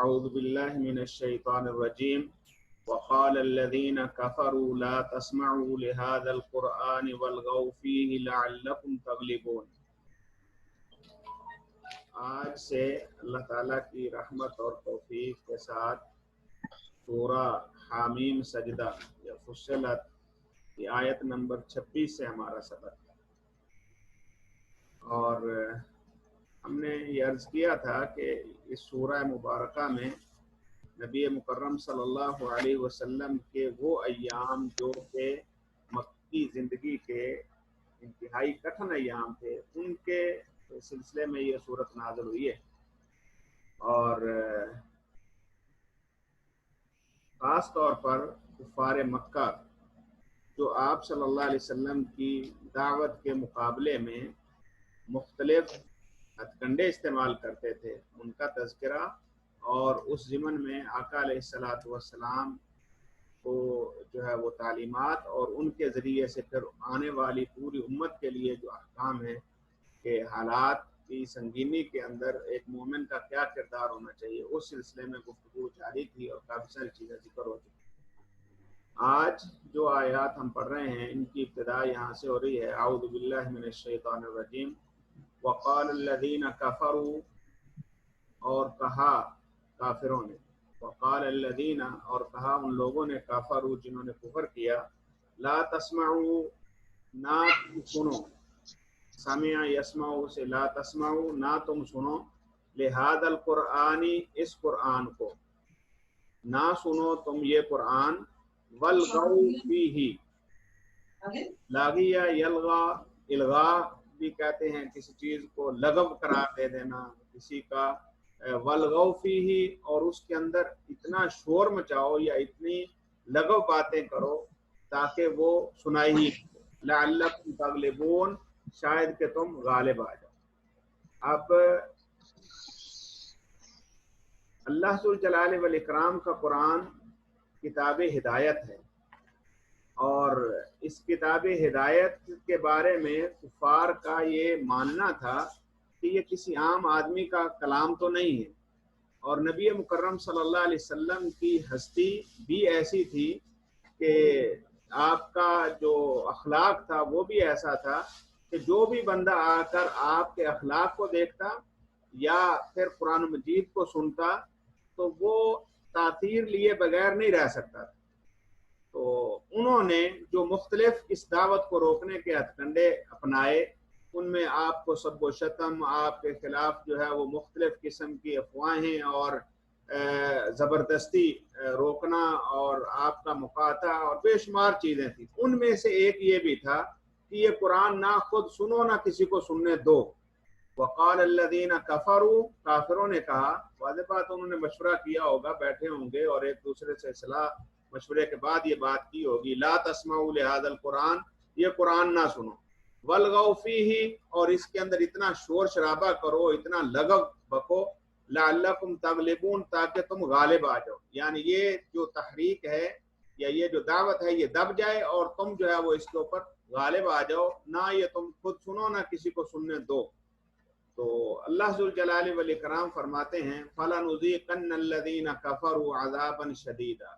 अऊज़ु बिल्लाहि मिनश शैतानिर रजीम वक़ाल अल्लज़ीना कफ़रू ला तस्मऊ लिहाज़ल क़ुरआनि वल्गौ फ़ीहि लअल्लकुम तग़लिबून। आज से अल्लाह ताला की रहमत और तौफीक के साथ सूरा हामीम सजदा या फुस्सिलत की आयत नंबर 26 से हमारा सबक है। और हमने ये अर्ज़ किया था कि इस सूरा मुबारका में नबी मुकर्रम सल्लल्लाहु अलैहि वसल्लम के वो अय्याम जो कि मक्की ज़िंदगी के इंतहाई कठिन अय्याम थे, उनके सिलसिले में ये सूरत नाज़िल हुई है। और ख़ास तौर पर कुफ़ार मक्का जो आप सल्लल्लाहु अलैहि वसल्लम की दावत के मुकाबले में मुख्तलिफ हथकंडे इस्तेमाल करते थे, उनका तज़किरा और उस ज़िमन में आका अलैहिस्सलातु वस्सलाम को जो है वो तालीमात और उनके ज़रिए से फिर आने वाली पूरी उम्मत के लिए जो अहकाम है कि हालात की संगीनी के अंदर एक मोमिन का क्या किरदार होना चाहिए, उस सिलसिले में गुफ्तगू जारी थी और काफ़ी सारी चीज़ें जिक्र हो चुकी। आज जो आयात हम पढ़ रहे हैं इनकी इब्तिदा यहाँ से हो रही है, अऊज़ु बिल्लाहि मिनश शैतानिर रजीम वक़ाल अल्लज़ीना कफ़रू, और कहा काफिरों ने, वक़ाल अल्लज़ीना, और कहा उन लोगों ने, कफ़रू जिन्होंने कुफर किया, ला तस्मऊ, ना तुम सुनो, समिया यस्मऊ से ला तस्मऊ, ना तुम सुनो, लिहाज़ल क़ुरआनी, इस कुरान को, ना सुनो तुम ये कुरान, वल्गौ फीही, लागिया यल्गा, इल्गा भी कहते हैं किसी चीज को लगव करार दे देना किसी का, वल्गौ फीही, और उसके अंदर इतना शोर मचाओ या इतनी लगव बातें करो ताकि वो सुनाई ही, लअल्लकुम तग़लिबून, शायद कि तुम गालिब आ जाओ। अब अल्लाह ज़ुल जलाल वल इकराम का कुरान किताब हिदायत है, और इस किताब हिदायत के बारे में कुफार का ये मानना था कि ये किसी आम आदमी का कलाम तो नहीं है। और नबी मुकर्रम सल्लल्लाहु अलैहि वसल्लम की हस्ती भी ऐसी थी कि आपका जो अखलाक था वो भी ऐसा था कि जो भी बंदा आकर आपके अखलाक को देखता या फिर कुरान मजीद को सुनता तो वो तासीर लिए बगैर नहीं रह सकता। तो उन्होंने जो मुख्तलिफ इस दावत को रोकने के हथकंडे अपनाए, उनमें आपको सब व शतम, आपके खिलाफ जो है वो मुख्तलिफ किस्म की अफवाहें और ज़बरदस्ती रोकना और आपका मुकाता और बेशुमार चीज़ें थी। उनमें से एक ये भी था कि ये कुरान ना खुद सुनो ना किसी को सुनने दो। वक़ाल अल्लज़ीना कफ़रू, काफिरों ने कहा, वाज़ेह बात उन्होंने मशवरा किया होगा, बैठे होंगे और एक दूसरे से सलाह मशवरे के बाद ये बात की होगी, ला तस्मऊ लिहाज़ल कुरान, ये कुरान ना सुनो, वल्गौ फीही, और इसके अंदर इतना शोर शराबा करो, इतना लगव बको, लअल्लकुम तग़लिबून, ताकि तुम गालिब आ जाओ। यानी ये जो तहरीक है या ये जो दावत है ये दब जाए और तुम जो है वो इसके ऊपर गालिब आ जाओ, ना ये तुम खुद सुनो ना किसी को सुनने दो। तो अल्लाह ज़ुल जलाल वल इकराम फरमाते हैं, फलनुज़ीक़न्नल्लज़ीना कफ़रू अज़ाबन शदीदा।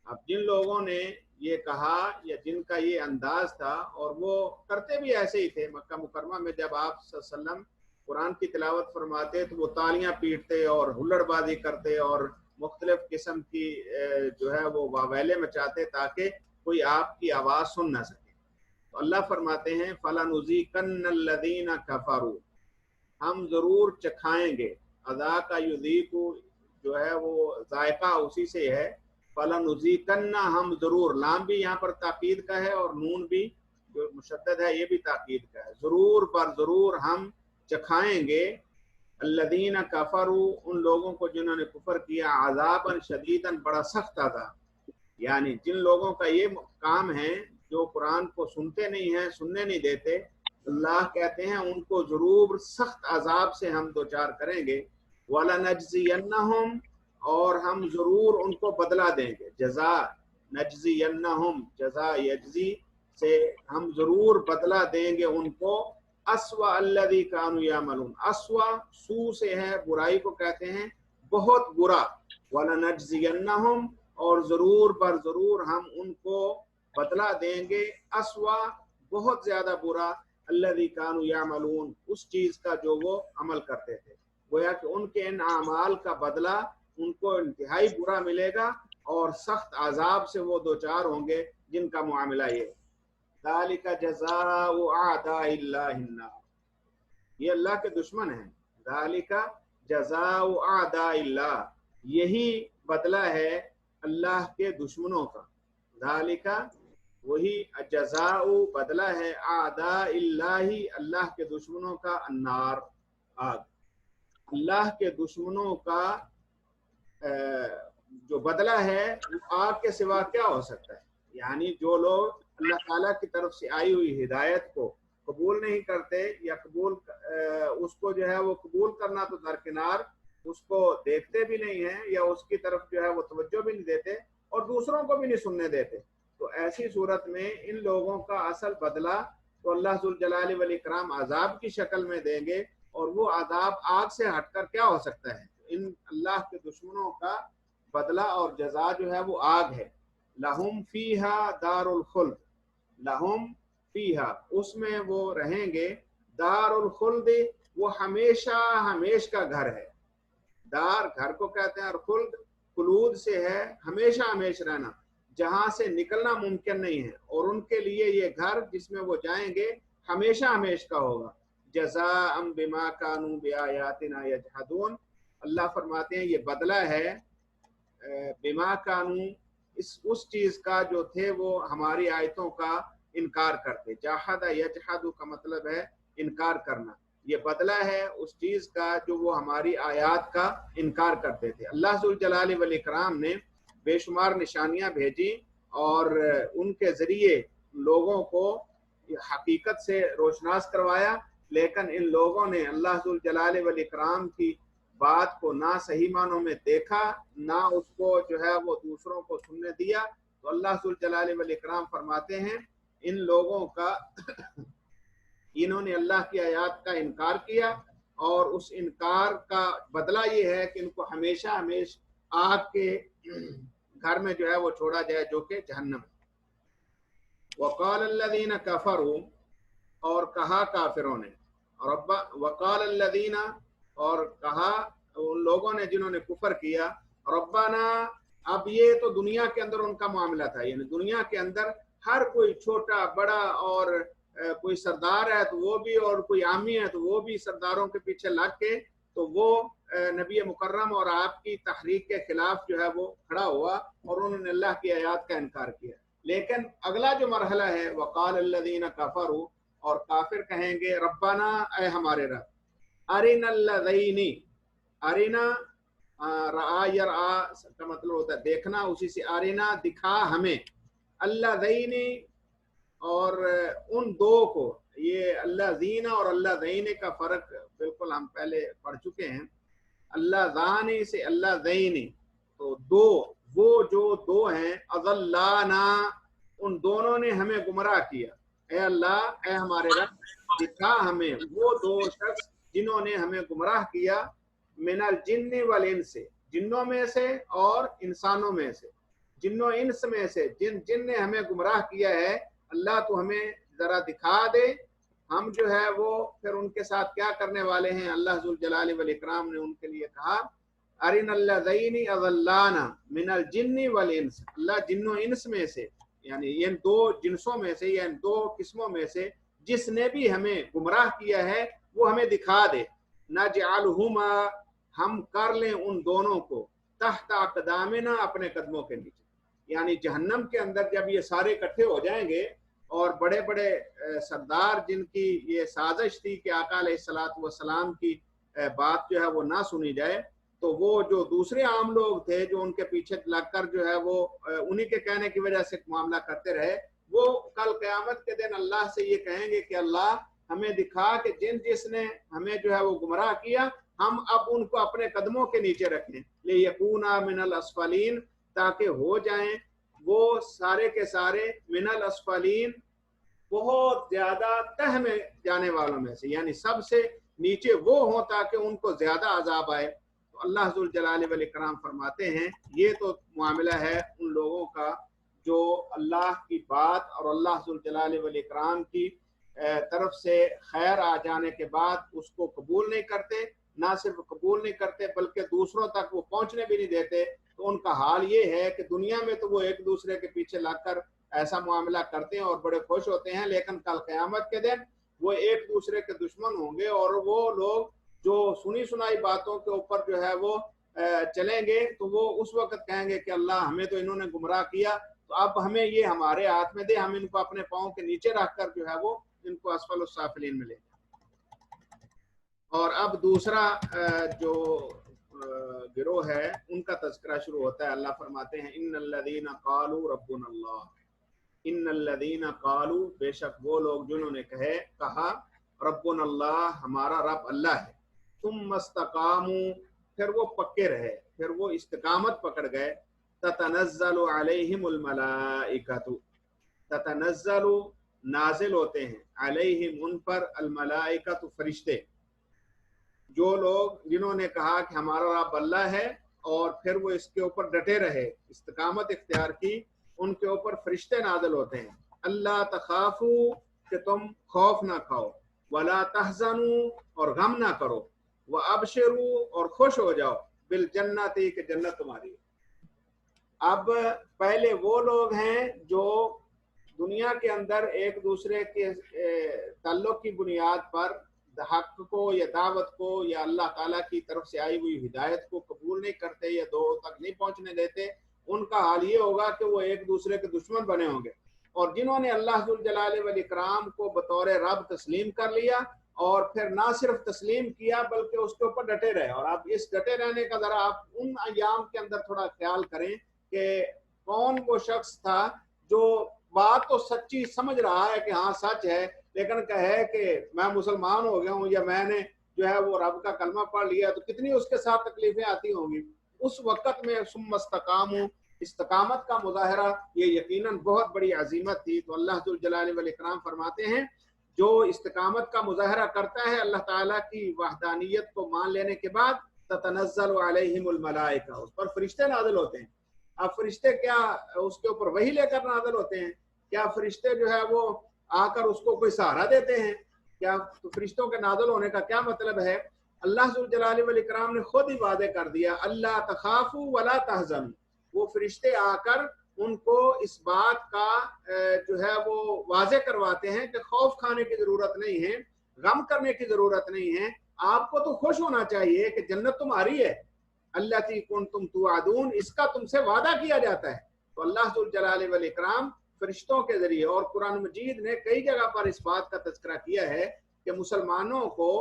अब जिन लोगों ने ये कहा या जिनका ये अंदाज था, और वो करते भी ऐसे ही थे, मक्का मुकरमा में जब आप सल्लल्लाहु कुरान की तिलावत फरमाते तो वो तालियां पीटते और हुल्लड़बाजी करते और मुख्तलिफ किस्म की जो है वो वावैले मचाते ताकि कोई आपकी आवाज़ सुन ना सके। तो अल्लाह फरमाते हैं, फलनुज़ीक़न्नल्लज़ीना कफ़रू, हम ज़रूर चखाएंगे, अदा का युज़ीक़ु जो है वो जायका उसी से है, फलनुज़ीक़न्ना, हम ज़रूर, लाम भी यहाँ पर ताकीद का है और नून भी जो मुशद्दद है ये भी ताकीद का है, ज़रूर पर ज़रूर हम चखाएंगे, अल्लज़ीना कफ़रू, उन लोगों को जिन्होंने कुफर किया, अज़ाबन शदीदन, बड़ा सख्त अज़ाब। यानी जिन लोगों का ये काम है जो कुरान को सुनते नहीं हैं, सुनने नहीं देते, अल्लाह कहते हैं उनको जरूर सख्त अजाब से हम दो चार करेंगे, वाला नजज़ियन्नहुम, और हम जरूर उनको बदला देंगे, जजा नजज़ियन्नहुम, जजा यजज़ी से हम जरूर बदला देंगे उनको, अस्वा अल्लज़ी कानू यामलून, अस्वा सू से है, बुराई को कहते हैं, बहुत बुरा, वलनज्जियन्नहुम, और ज़रूर बर ज़रूर हम उनको बदला देंगे, अस्वा, बहुत ज़्यादा बुरा, अल्लज़ी कानू यामलून, उस चीज़ का जो वो अमल करते थे। गोया कि उनके इन आमाल का बदला उनको इंतहाई बुरा मिलेगा और सख्त अजाब से वो दो चार होंगे जिनका मामला ये। ज़ालिका जज़ाउ आदाइल्लाहिन्नार, ये अल्लाह के दुश्मन हैं। ज़ालिका जज़ाउ आदाइल्लाह, यही बदला है अल्लाह के दुश्मनों का। ज़ालिका, वही, जज़ाउ बदला है, आदाइल्लाही, अल्लाह के दुश्मनों का, अन्नार, आग। अल्लाह के दुश्मनों का जो बदला है वो आग के सिवा क्या हो सकता है। यानी जो लोग अल्लाह ताला की तरफ से आई हुई हिदायत को कबूल नहीं करते या उसको जो है वो कबूल करना तो दरकिनार, उसको देखते भी नहीं है या उसकी तरफ जो है वो तवज्जो भी नहीं देते और दूसरों को भी नहीं सुनने देते, तो ऐसी सूरत में इन लोगों का असल बदला तो अल्लाह जुल जलाली वल इकराम अजाब की शक्ल में देंगे, और वो अजाब आग से हटकर क्या हो सकता है। इन अल्लाह के दुश्मनों का बदला और जजा जो है वो आग है। लहुम फीहा दारुल खुल्द, लहुम फीहा, उसमें वो रहेंगे, दारुल खुल्द, वो हमेशा हमेश का घर है। दार घर को कहते हैं और खुल्द खुलूद से है, हमेशा हमेश रहना, जहां से निकलना मुमकिन नहीं है, और उनके लिए ये घर जिसमें वो जाएंगे हमेशा हमेश का होगा। जज़ाअम बिमा कानू बिआयातिना यजहदून, अल्लाह फरमाते हैं ये बदला है बिमा कानू, इस उस चीज का जो थे वो हमारी आयतों का इनकार करते। जाहदा यजहदु का मतलब है इनकार करना, ये बदला है उस चीज का जो वो हमारी आयात का इनकार करते थे। अल्लाह जुल जलाली वल इकराम ने बेशुमार निशानियां भेजी और उनके जरिए लोगों को हकीकत से रोशनास करवाया, लेकिन इन लोगों ने अल्लाह जुल जलाली वल इकराम की बात को ना सही मानों में देखा, ना उसको जो है वो दूसरों को सुनने दिया। तो अल्लाह जुल जलाली वल इकराम फरमाते हैं इन लोगों का इन्होंने अल्लाह की आयत का इनकार किया और उस इनकार का बदला ये है कि इनको हमेशा हमेश आग के घर में जो है वो छोड़ा जाए, जो कि जहन्नम। वक़ाल अल्लज़ीना कफ़रू, और कहा काफिरों ने, रब्बा, वक़ाल अल्लज़ीना, और कहा उन लोगों ने जिन्होंने कुफर किया, रब्बाना, अब ये तो दुनिया के अंदर उनका मामला था, यानी दुनिया के अंदर हर कोई छोटा बड़ा, और कोई सरदार है तो वो भी, और कोई आमी है तो वो भी सरदारों के पीछे लग के तो वो नबी मुकर्रम और आपकी तहरीक के खिलाफ जो है वो खड़ा हुआ और उन्होंने अल्लाह की आयत का इनकार किया। लेकिन अगला जो मरहला है, वक़ाल अल्लज़ीना कफ़रू, और काफिर कहेंगे रब्बाना, ऐ हमारे रब, अरिनल्लज़ीनी, अरिना रआ यरआ का मतलब होता है देखना, उसी से अरिना दिखा हमें, अल्लज़ीनी, और उन दो को, ये अल्लज़ीना और अल्लज़ीने का फर्क बिल्कुल हम पहले पढ़ चुके हैं। अल्लज़ानी से अल्लज़ीनी, तो दो, वो जो दो हैं, अज़ल्लाना, उन दोनों ने हमें गुमराह किया। ए अल्लाह, ए हमारे रब, दिखा हमें वो दो शख्स जिन्होंने हमें गुमराह किया, मिनल जिन्नि वल इंस, जिन्नों में से और इंसानों में से, जिन्नों इंस में से जिन ने हमें गुमराह किया है, अल्लाह तो हमें जरा दिखा दे, हम जो है वो फिर उनके साथ क्या करने वाले हैं। अल्लाह जुल जलाली वल इकराम ने उनके लिए कहा, अरिनल्लज़ीनी अज़ल्लाना मिनल जिन्नि वल इंस, अल्लाह जिन्नों इंस में से, यानी इन दो जिन्सों में से या इन दो किस्मों में से जिसने भी हमें गुमराह किया है वो हमें दिखा दे। नजअलहुमा, हम कर लें उन दोनों को, तहत अक़दामिना, अपने कदमों के नीचे। यानी जहन्नम के अंदर जब ये सारे इकट्ठे हो जाएंगे और बड़े बड़े सरदार जिनकी ये साजिश थी कि आका अलैहिस्सलातु वस्सलाम की बात जो है वो ना सुनी जाए, तो वो जो दूसरे आम लोग थे जो उनके पीछे लगकर जो है वो उन्हीं के कहने की वजह से मामला करते रहे, वो कल क़यामत के दिन अल्लाह से ये कहेंगे कि अल्लाह हमें दिखा कि जिसने हमें जो है वो गुमराह किया, हम अब उनको अपने कदमों के नीचे रखें, ले यकूना मिनल अस्फलीन, ताकि हो जाएं वो सारे के सारे मिनल अस्फलीन, बहुत ज्यादा तह में जाने वालों में से, यानी सबसे नीचे वो हो ताकि उनको ज्यादा अजाब आए। تو اللہ ذو الجلال والاکرام فرماتے ہیں یہ تو معاملہ ہے ان لوگوں کا جو اللہ کی بات اور اللہ ذو الجلال والاکرام کی طرف سے خیر آ جانے کے بعد اس کو قبول نہیں کرتے، نہ صرف قبول نہیں کرتے بلکہ دوسروں تک وہ پہنچنے بھی نہیں دیتے۔ تو ان کا حال یہ ہے کہ دنیا میں تو وہ ایک دوسرے کے پیچھے لگ کر ایسا معاملہ کرتے ہیں اور بڑے خوش ہوتے ہیں، لیکن کل قیامت کے دن وہ ایک دوسرے کے دشمن ہوں گے، اور وہ لوگ جو سنی سنائی باتوں کے اوپر جو ہے وہ چلیں گے تو وہ اس وقت کہیں گے کہ اللہ ہمیں تو انہوں نے گمراہ کیا، تو اب ہمیں یہ ہمارے ہاتھ میں دے، ہم ان کو اپنے پاؤں کے نیچے رکھ کر جو ہے وہ ان کو اسفل السافلین میں لے جائیں۔ اور اب دوسرا جو گروہ ہے ان کا تذکرہ شروع ہوتا ہے۔ اللہ فرماتے ہیں ان الذین قالوا ربنا اللہ، ان الذین قالوا، بے شک وہ لوگ جنہوں نے کہا ربنا اللہ، ہمارا رب اللہ ہے، ثم استقاموا، پھر وہ پکے رہے، پھر وہ استقامت پکڑ گئے، تتنزل علیہم الملائکۃ، تتنزل نازل ہوتے ہیں، علیہم ان پر، الملائکۃ فرشتے، جو لوگ جنہوں نے کہا کہ ہمارا رب اللہ ہے اور پھر وہ اس کے اوپر ڈٹے رہے، استقامت اختیار کی، ان کے اوپر فرشتے نازل ہوتے ہیں۔ اللہ تخافوا، کہ تم خوف نہ کھاؤ، ولا تحزنوا، اور غم نہ کرو، وابشروا، اور خوش ہو جاؤ، بالجنت، کہ جنت تمہاری ہے۔ اب پہلے وہ لوگ ہیں جو دنیا کے اندر ایک دوسرے کے تعلق کی بنیاد پر حق کو یا دعوت کو یا اللہ تعالیٰ کی طرف سے آئی ہوئی ہدایت کو قبول نہیں کرتے یا دو تک نہیں پہنچنے دیتے، ان کا حال یہ ہوگا کہ وہ ایک دوسرے کے دشمن بنے ہوں گے۔ اور جنہوں نے اللہ ذو الجلال والاکرام کو بطور رب تسلیم کر لیا اور پھر نہ صرف تسلیم کیا بلکہ اس کے اوپر ڈٹے رہے، اور اب اس ڈٹے رہنے کا ذرا آپ ان ایام کے اندر تھوڑا خیال کریں کہ کون وہ شخص تھا جو بات تو سچی سمجھ رہا ہے کہ ہاں سچ ہے، لیکن کہے کہ میں مسلمان ہو گیا ہوں یا میں نے جو ہے وہ رب کا کلمہ پڑھ لیا، تو کتنی اس کے ساتھ تکلیفیں آتی ہوں گی۔ اس وقت میں ثم استقاموا، استقامت کا مظاہرہ یہ یقیناً بہت بڑی عظیمت تھی۔ تو اللہ ذو الجلال والاکرام فرماتے ہیں جو استقامت کا مظاہرہ کرتا ہے اللہ تعالیٰ کی وحدانیت کو مان لینے کے بعد، تتنزل علیہم الملائکہ، اس پر فرشتے نازل ہوتے ہیں۔ اب فرشتے کیا اس کے اوپر وحی لے کر نازل ہوتے ہیں؟ کیا فرشتے جو ہے وہ آ کر اس کو کوئی سہارا دیتے ہیں؟ کیا فرشتوں کے نازل ہونے کا کیا مطلب ہے؟ اللہ ذو الجلال والاکرام نے خود ہی واضح کر دیا، اللہ تخافوا ولا تحزنوا، وہ فرشتے آ کر ان کو اس بات کا جو ہے وہ واضح کرواتے ہیں کہ خوف کھانے کی ضرورت نہیں ہے، غم کرنے کی ضرورت نہیں ہے، آپ کو تو خوش ہونا چاہیے کہ جنت تمہاری ہے، التی کنتم توعدون، اس کا تم سے وعدہ کیا جاتا ہے۔ تو اللہ ذو الجلال والاکرام فرشتوں کے ذریعے، اور قرآن مجید نے کئی جگہ پر اس بات کا تذکرہ کیا ہے کہ مسلمانوں کو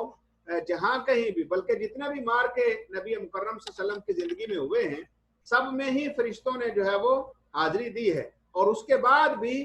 جہاں کہیں بھی، بلکہ جتنے بھی مار کے نبی مکرم صلی اللہ علیہ وسلم کی زندگی میں ہوئے ہیں، سب میں ہی فرشتوں نے جو ہے وہ حاضری دی ہے، اور اس کے بعد بھی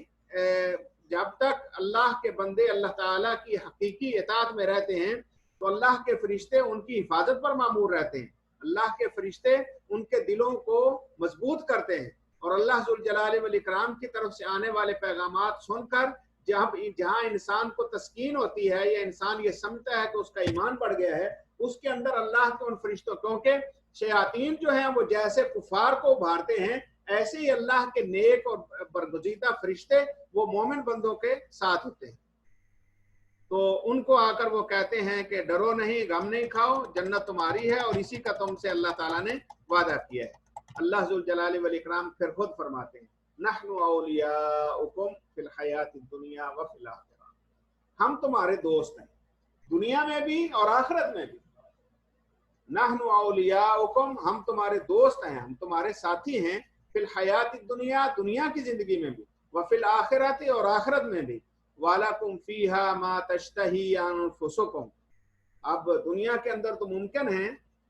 جب تک اللہ کے بندے اللہ تعالیٰ کی حقیقی اطاعت میں رہتے ہیں تو اللہ کے فرشتے ان کی حفاظت پر مامور رہتے ہیں، اللہ کے فرشتے ان کے دلوں کو مضبوط کرتے ہیں، اور اللہ ذو الجلال والاکرام کی طرف سے آنے والے پیغامات سن کر جہاں انسان کو تسکین ہوتی ہے یا انسان یہ سمجھتا ہے کہ اس کا ایمان بڑھ گیا ہے، اس کے اندر اللہ کے ان فرشتوں، کیونکہ شیاطین جو ہیں وہ جیسے کفار کو ابھارتے ہیں، ایسے ہی اللہ کے نیک اور برگزیدہ فرشتے وہ مومن بندوں کے ساتھ ہوتے ہیں۔ تو ان کو آ کر وہ کہتے ہیں کہ ڈرو نہیں، غم نہیں کھاؤ، جنت تمہاری ہے، اور اسی کا تم سے اللہ تعالیٰ نے وعدہ کیا ہے۔ اللہ ذو الجلال والاکرام پھر خود فرماتے ہیں نحن اولیاؤکم فی الحیات الدنیا وفی الاخرہ، ہم تمہارے دوست ہیں دنیا میں بھی اور آخرت میں بھی۔ نحن اولیاؤکم، ہم تمہارے دوست ہیں، ہم تمہارے ساتھی ہیں، فی الحیات الدنیا، دنیا کی زندگی میں بھی، وفی الاخرۃ، اور آخرت میں بھی، وَلَكُمْ فِيهَا مَا تَشْتَهِي أَنفُسُكُمْ، اب دنیا کے اندر تو ممکن ہے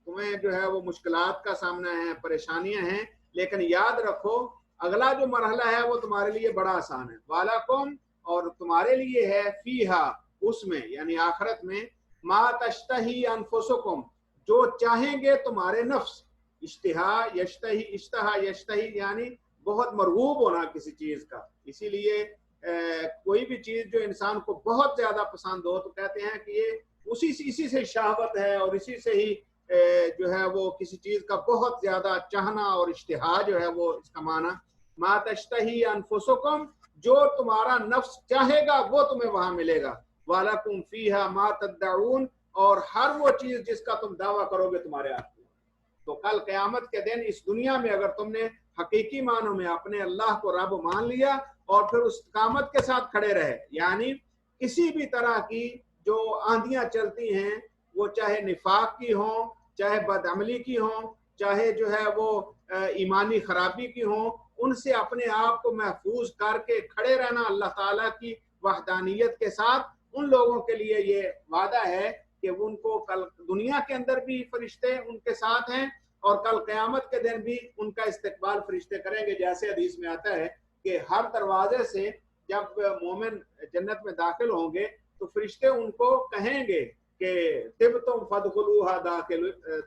تمہیں جو ہے وہ مشکلات کا سامنا ہے، پریشانیاں ہیں، لیکن یاد رکھو اگلا جو مرحلہ ہے وہ تمہارے لیے بڑا آسان ہے۔ وَلَكُمْ، اور تمہارے لیے ہے، فِيهَا، اس میں یعنی آخرت میں، مَا تَشْتَهِي أَنفُسُكُمْ، جو چاہیں گے تمہارے نفس، اشتہا یشتہی، اشتہا یشتہی یعنی بہت مرغوب ہونا کسی چیز کا، اسی لیے کوئی بھی چیز جو انسان کو بہت زیادہ پسند ہو تو کہتے ہیں کہ یہ اسی سے شہوت ہے اور اسی سے ہی جو ہے وہ کسی چیز کا بہت زیادہ چاہنا اور اشتہا جو ہے وہ اس کا معنی ما تشتہی انفسکم، جو تمہارا نفس چاہے گا وہ تمہیں وہاں ملے گا، وَلَكُمْ فِيهَا مَا تَدَّعُونَ، اور ہر وہ چیز جس کا تم دعویٰ کرو گے تمہارے ہاتھ میں۔ تو کل قیامت کے دن اس دنیا میں اگر تم نے حقیقی معنوں میں اپنے اللہ کو رب مان لیا اور پھر اس استقامت کے ساتھ کھڑے رہے، یعنی کسی بھی طرح کی جو آندیاں چلتی ہیں وہ چاہے نفاق کی ہوں، چاہے بدعملی کی ہوں، چاہے جو ہے وہ ایمانی خرابی کی ہوں، ان سے اپنے آپ کو محفوظ کر کے کھڑے رہنا اللہ تعالیٰ کی وحدانیت کے ساتھ، ان لوگوں کے لیے یہ وعدہ ہے کہ ان کو کل دنیا کے اندر بھی فرشتے ان کے ساتھ ہیں اور کل قیامت کے دن بھی ان کا استقبال فرشتے کریں گے۔ جیسے حدیث میں آتا ہے کہ ہر دروازے سے جب مومن جنت میں داخل ہوں گے تو فرشتے ان کو کہیں گے کہ طبتم فادخلوها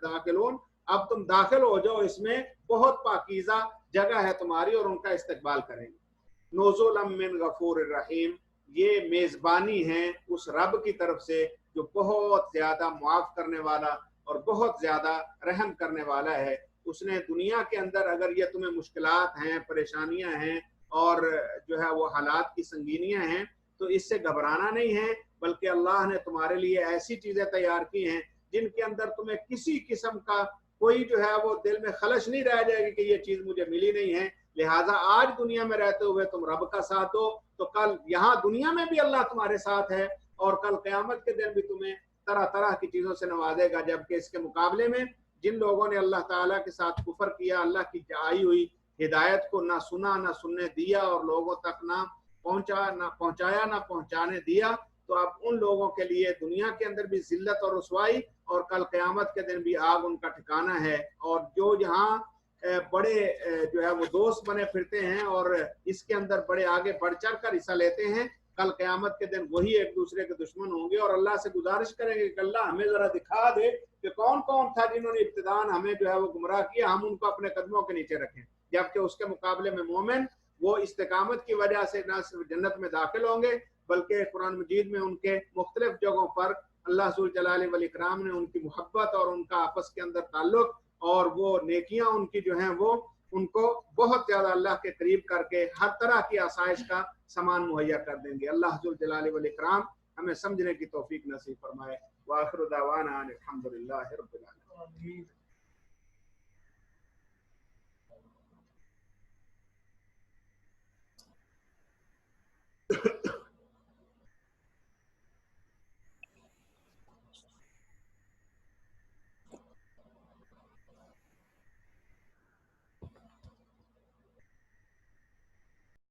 داخلون، اب تم داخل ہو جاؤ، اس میں بہت پاکیزہ جگہ ہے تمہاری، اور ان کا استقبال کریں گے۔ نزلا من غفور الرحیم، یہ میزبانی ہے اس رب کی طرف سے جو بہت زیادہ معاف کرنے والا اور بہت زیادہ رحم کرنے والا ہے۔ اس نے دنیا کے اندر اگر یہ تمہیں مشکلات ہیں، پریشانیاں ہیں اور جو ہے وہ حالات کی سنگینیاں ہیں تو اس سے گھبرانا نہیں ہے، بلکہ اللہ نے تمہارے لیے ایسی چیزیں تیار کی ہیں جن کے اندر تمہیں کسی قسم کا کوئی جو ہے وہ دل میں خلش نہیں رہ جائے گی کہ یہ چیز مجھے ملی نہیں ہے۔ لہٰذا آج دنیا میں رہتے ہوئے تم رب کا ساتھ دو تو کل یہاں دنیا میں بھی اللہ تمہارے ساتھ ہے، اور کل قیامت کے دن بھی تمہیں طرح طرح کی چیزوں سے نوازے گا۔ جبکہ اس کے مقابلے میں جن لوگوں نے اللہ تعالیٰ کے ساتھ کفر کیا، اللہ کی آئی ہوئی ہدایت کو نہ سنا نہ سننے دیا اور لوگوں تک نہ پہنچایا نہ پہنچانے دیا، تو اب ان لوگوں کے لیے دنیا کے اندر بھی ذلت اور رسوائی اور کل قیامت کے دن بھی آگ ان کا ٹھکانہ ہے۔ اور جو یہاں بڑے جو ہے وہ دوست بنے پھرتے ہیں اور اس کے اندر بڑے آگے بڑھ چڑھ کر حصہ لیتے ہیں، کل قیامت کے دن وہی ایک دوسرے کے دشمن ہوں گے اور اللہ سے گزارش کریں گے کہ اللہ ہمیں ذرا دکھا دے کہ کون کون تھا جنہوں نے ابتداءً ہمیں جو ہے وہ گمراہ کیا، ہم ان کو اپنے قدموں کے نیچے رکھیں۔ جبکہ اس کے مقابلے میں مومن وہ استقامت کی وجہ سے نہ صرف جنت میں داخل ہوں گے بلکہ قرآن مجید میں ان کے مختلف جگہوں پر اللہ ذوالجلال والاکرام نے ان کی محبت اور ان کا آپس کے اندر تعلق اور وہ نیکیاں ان کی جو ہیں وہ ان کو بہت زیادہ اللہ کے قریب کر کے ہر طرح کی آسائش کا سامان مہیا کر دیں گے۔ اللہ ذوالجلال والاکرام ہمیں سمجھنے کی توفیق نصیب فرمائے۔ وآخر دعوانا الحمدللہ رب العالمین۔